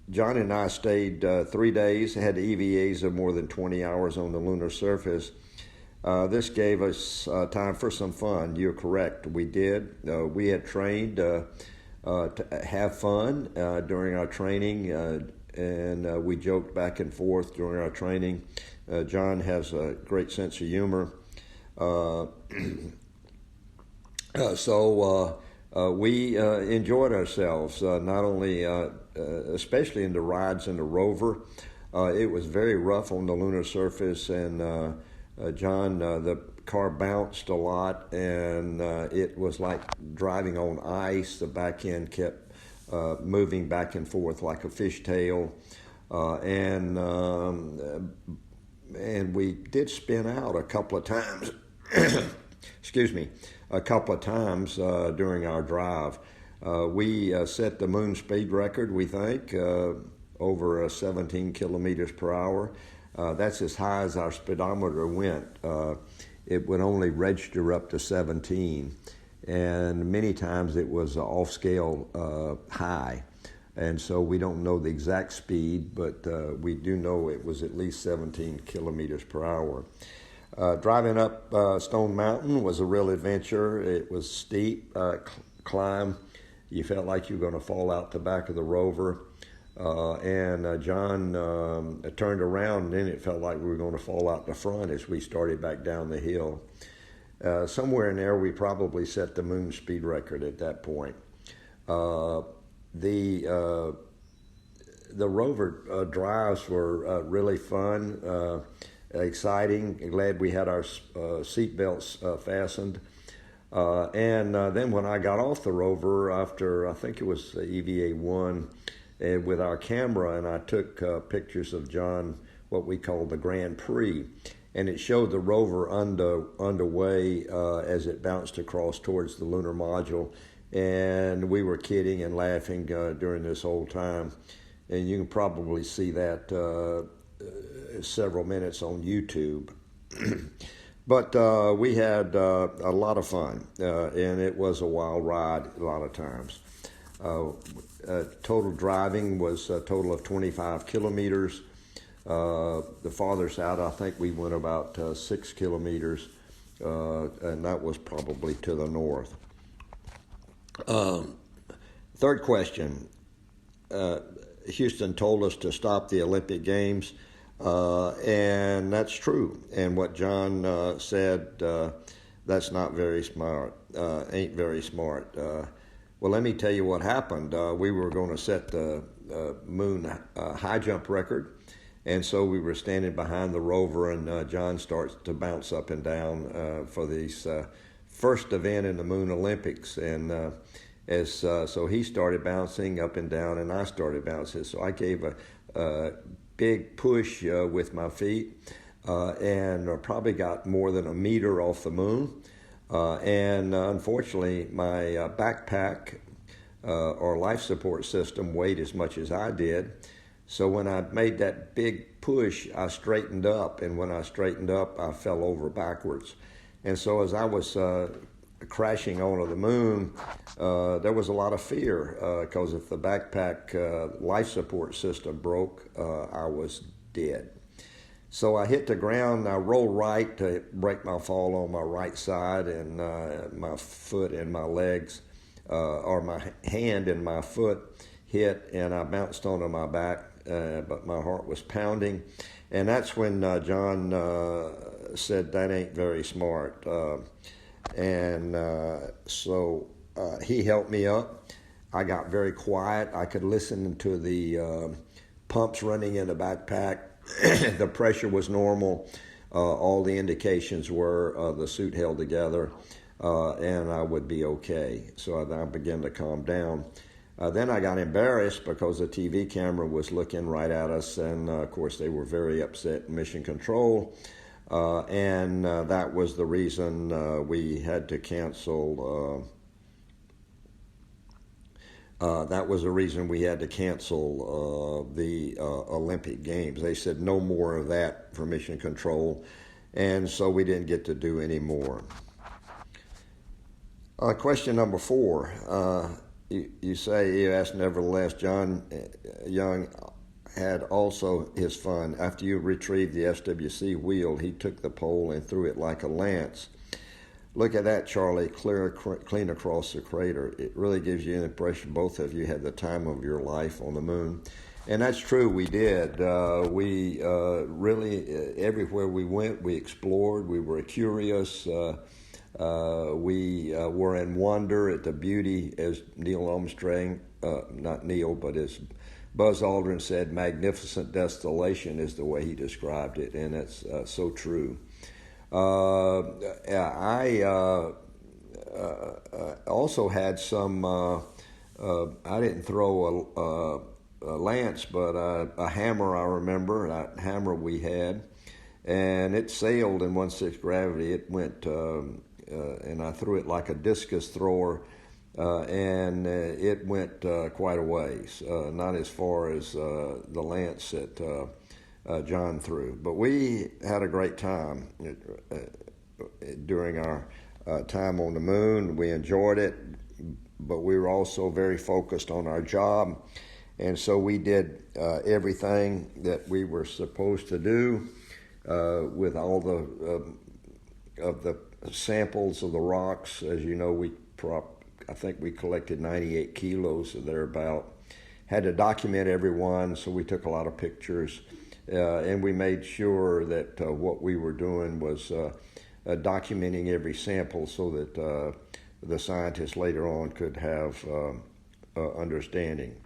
John and I stayed 3 days, had EVAs of more than 20 hours on the lunar surface. This gave us time for some fun. You're correct. We did. We had trained to have fun during our training, and we joked back and forth during our training. John has a great sense of humor. So we enjoyed ourselves, not only, especially in the rides in the rover. It was very rough on the lunar surface, and John, the car bounced a lot, and it was like driving on ice. The back end kept moving back and forth like a fishtail, and we did spin out a couple of times. Excuse me, a couple of times during our drive. We set the moon speed record, we think, over 17 kilometers per hour. That's as high as our speedometer went. It would only register up to 17, and many times it was off-scale high. And so we don't know the exact speed, but we do know it was at least 17 kilometers per hour. Driving up Stone Mountain was a real adventure. It was steep climb. You felt like you were going to fall out the back of the rover. And John turned around, and then it felt like we were going to fall out the front as we started back down the hill. Somewhere in there, we probably set the moon speed record at that point. The rover drives were really fun, exciting. Glad we had our seat belts fastened. And then when I got off the rover after, I think it was EVA 1, with our camera, and I took pictures of John, what we call the Grand Prix, and it showed the rover underway as it bounced across towards the lunar module, and we were kidding and laughing during this whole time, and you can probably see that several minutes on YouTube. But we had a lot of fun, and it was a wild ride a lot of times. Total driving was a total of 25 kilometers. The farthest out, I think we went about 6 kilometers, and that was probably to the north. Third question. Houston told us to stop the Olympic Games, and that's true. And what John said, that's not very smart, ain't very smart. Well, let me tell you what happened. We were going to set the moon high jump record, and so we were standing behind the rover, and John starts to bounce up and down for this first event in the Moon Olympics, and so he started bouncing up and down, and I started bouncing. So I gave a big push with my feet, and probably got more than a meter off the moon. And unfortunately, my backpack or life support system weighed as much as I did. So when I made that big push, I straightened up. And when I straightened up, I fell over backwards. And so as I was crashing onto the moon, there was a lot of fear because if the backpack life support system broke, I was dead. So I hit the ground, I rolled right to break my fall on my right side, and my foot and my legs, or my hand and my foot hit, and I bounced onto my back, but my heart was pounding. And that's when John said, that ain't very smart. So he helped me up. I got very quiet. I could listen to the pumps running in the backpack. The pressure was normal. All the indications were the suit held together, and I would be okay. So I began to calm down. Then I got embarrassed because the TV camera was looking right at us, and of course they were very upset in Mission Control, and that was the reason we had to cancel. That was the reason we had to cancel the Olympic Games. They said no more of that for Mission Control, and so we didn't get to do any more. Question number 4. you say, you asked, nevertheless, John Young had also his fun. After you retrieved the SWC wheel, he took the pole and threw it like a lance. Look at that, Charlie, clean across the crater. It really gives you an impression both of you had the time of your life on the moon. And that's true, we did. We really, everywhere we went, we explored, we were curious. We were in wonder at the beauty, as Neil Armstrong, not Neil, but as Buzz Aldrin said, magnificent desolation is the way he described it, and that's so true. I also had some, I didn't throw a lance, but a hammer, I remember, that hammer we had, and it sailed in 1/6 gravity. It went, and I threw it like a discus thrower, and it went quite a ways, not as far as the lance that John threw. But we had a great time during our time on the moon. We enjoyed it, but we were also very focused on our job. And so we did everything that we were supposed to do with all the samples of the rocks. As you know, I think we collected 98 kilos or thereabout. Had to document every one, so we took a lot of pictures. And we made sure that what we were doing was documenting every sample so that the scientists later on could have understanding.